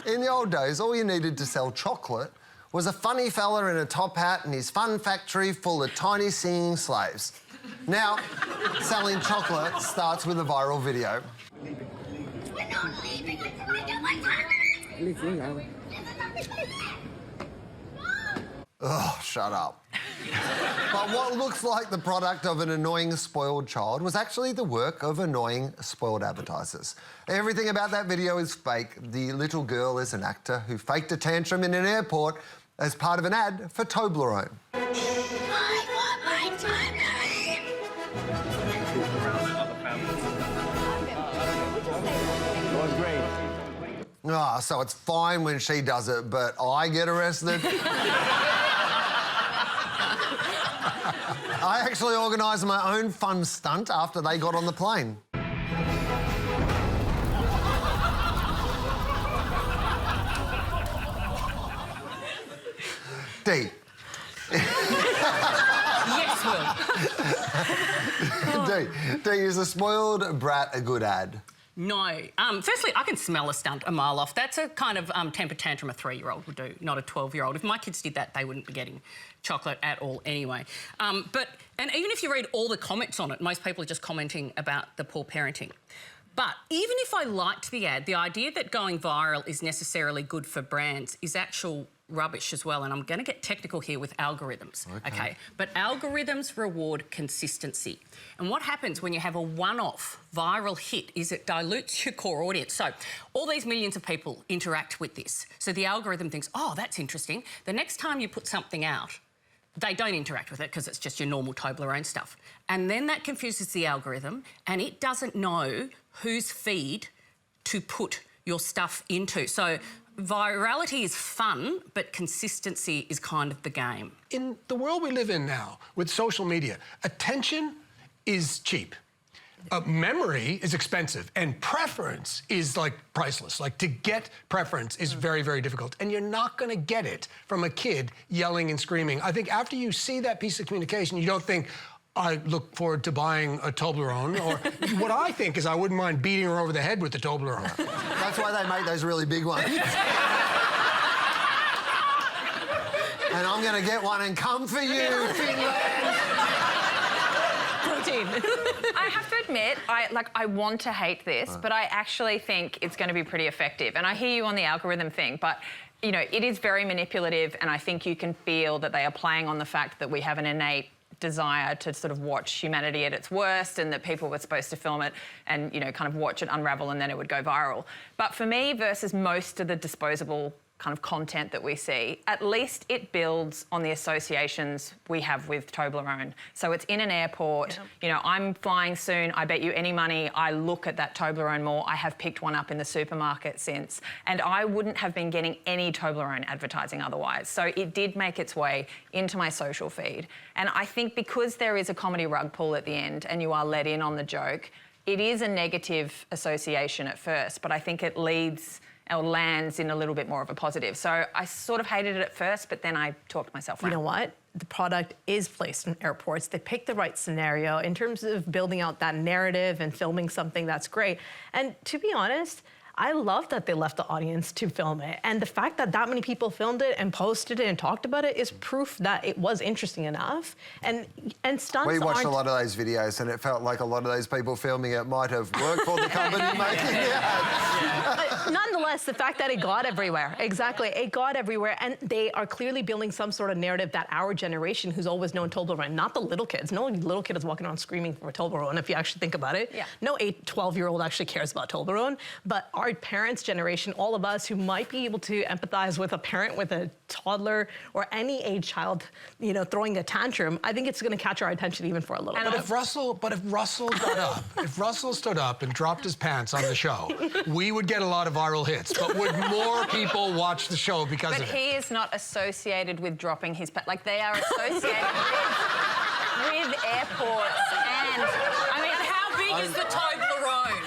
In the old days, all you needed to sell chocolate was a funny fella in a top hat and his fun factory full of tiny singing slaves. Now, selling chocolate starts with a viral video. We're not leaving until I get my time. Oh, shut up. But what looks like the product of an annoying, spoiled child was actually the work of annoying, spoiled advertisers. Everything about that video is fake. The little girl is an actor who faked a tantrum in an airport as part of an ad for Toblerone. I want my time. Ah, so it's fine when she does it, but I get arrested? I actually organised my own fun stunt after they got on the plane. D. Yes, Wil. D, is a spoiled brat a good ad? No. Firstly, I can smell a stunt a mile off. That's a kind of temper tantrum a 3-year-old would do, not a 12-year-old. If my kids did that, they wouldn't be getting chocolate at all anyway. And even if you read all the comments on it, most people are just commenting about the poor parenting. But even if I liked the ad, the idea that going viral is necessarily good for brands is actual rubbish as well, and I'm going to get technical here with algorithms, okay? But algorithms reward consistency. And what happens when you have a one-off viral hit is it dilutes your core audience. So all these millions of people interact with this. So the algorithm thinks, oh, that's interesting. The next time you put something out, they don't interact with it because it's just your normal Toblerone stuff. And then that confuses the algorithm and it doesn't know whose feed to put your stuff into. So virality is fun, but consistency is kind of the game. In the world we live in now, with social media, attention is cheap. Memory is expensive, and preference is, like, priceless. Like, to get preference is very, very difficult, and you're not going to get it from a kid yelling and screaming. I think after you see that piece of communication, you don't think, I look forward to buying a Toblerone, or what I think is I wouldn't mind beating her over the head with the Toblerone. That's why they make those really big ones. And I'm going to get one and come for you, Finland! Protein. I have to admit, I want to hate this, but I actually think it's going to be pretty effective. And I hear you on the algorithm thing, but you know, it is very manipulative, and I think you can feel that they are playing on the fact that we have an innate desire to sort of watch humanity at its worst, and that people were supposed to film it and, you know, kind of watch it unravel and then it would go viral. But for me, versus most of the disposable kind of content that we see, at least it builds on the associations we have with Toblerone. So it's in an airport, you know, I'm flying soon, I bet you any money I look at that Toblerone more. I have picked one up in the supermarket since, and I wouldn't have been getting any Toblerone advertising otherwise. So it did make its way into my social feed. And I think because there is a comedy rug pull at the end and you are let in on the joke, it is a negative association at first, but I think it leads or lands in a little bit more of a positive. So I sort of hated it at first, but then I talked myself around. You know what? The product is placed in airports. They picked the right scenario in terms of building out that narrative and filming something that's great. And to be honest, I love that they left the audience to film it. And the fact that that many people filmed it and posted it and talked about it is proof that it was interesting enough. And stunts We watched a lot of those videos and it felt like a lot of those people filming it might have worked for the company making it. Nonetheless, the fact that it got everywhere, exactly, it got everywhere, and they are clearly building some sort of narrative that our generation, who's always known Toblerone, not the little kids. No little kid is walking around screaming for a Toblerone, if you actually think about it. Yeah. No 8, 12-year-old actually cares about Toblerone, but our parents' generation, all of us who might be able to empathize with a parent with a toddler or any age child, you know, throwing a tantrum, I think it's going to catch our attention even for a little bit. But if Russell got up, if Russell stood up and dropped his pants on the show, we would get a lot of viral hits. But would more people watch the show because of it? But he is not associated with dropping his pants. Like, they are associated with airports and... I mean, how big is the Toblerone?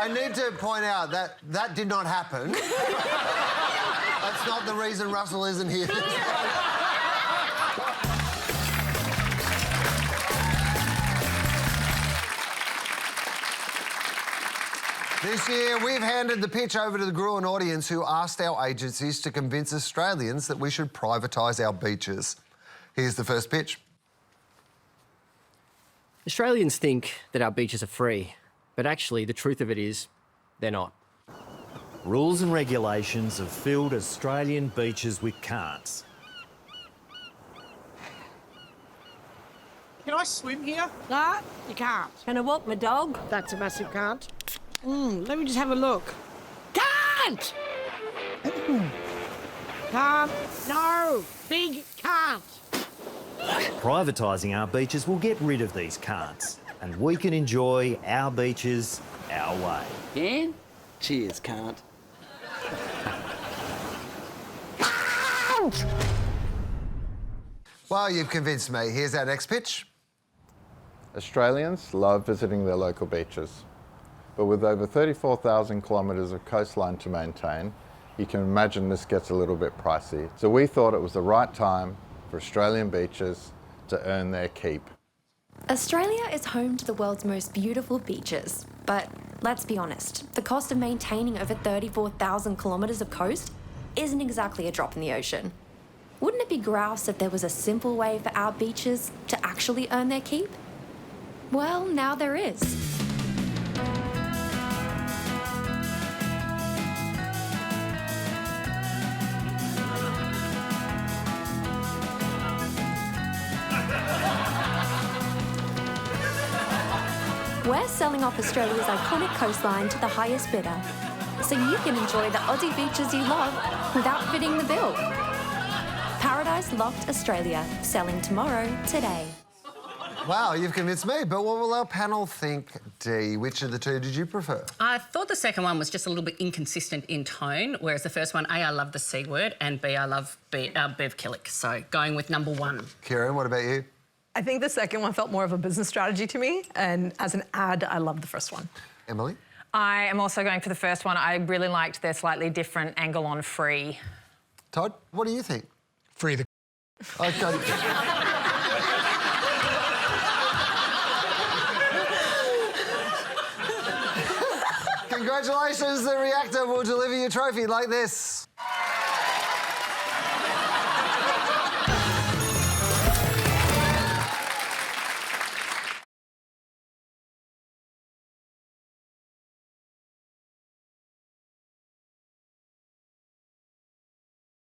I need to point out that that did not happen. That's not the reason Russell isn't here. This year, we've handed the pitch over to the Gruen audience who asked our agencies to convince Australians that we should privatise our beaches. Here's the first pitch. Australians think that our beaches are free, but actually the truth of it is they're not. Rules and regulations have filled Australian beaches with can'ts. Can I swim here? No, you can't. Can I walk my dog? That's a massive can't. Let me just have a look. Can't! Can't. No! Big can't! Privatising our beaches will get rid of these can'ts, and we can enjoy our beaches our way. Can? Cheers, can't. Well, you've convinced me. Here's our next pitch. Australians love visiting their local beaches, but with over 34,000 kilometres of coastline to maintain, you can imagine this gets a little bit pricey. So we thought it was the right time for Australian beaches to earn their keep. Australia is home to the world's most beautiful beaches, but let's be honest, the cost of maintaining over 34,000 kilometres of coast isn't exactly a drop in the ocean. Wouldn't it be grouse if there was a simple way for our beaches to actually earn their keep? Well, now there is. We're selling off Australia's iconic coastline to the highest bidder, so you can enjoy the Aussie beaches you love without fitting the bill. Paradise Locked Australia, selling tomorrow, today. Wow, you've convinced me, but what will our panel think, Dee? Which of the two did you prefer? I thought the second one was just a little bit inconsistent in tone, whereas the first one, A, I love the C word, and B, I love Bev Killick. So going with number one. Kieran, what about you? I think the second one felt more of a business strategy to me, and as an ad, I loved the first one. Emily? I am also going for the first one. I really liked their slightly different angle on free. Todd, what do you think? Free the... Okay. Congratulations, the reactor will deliver your trophy like this.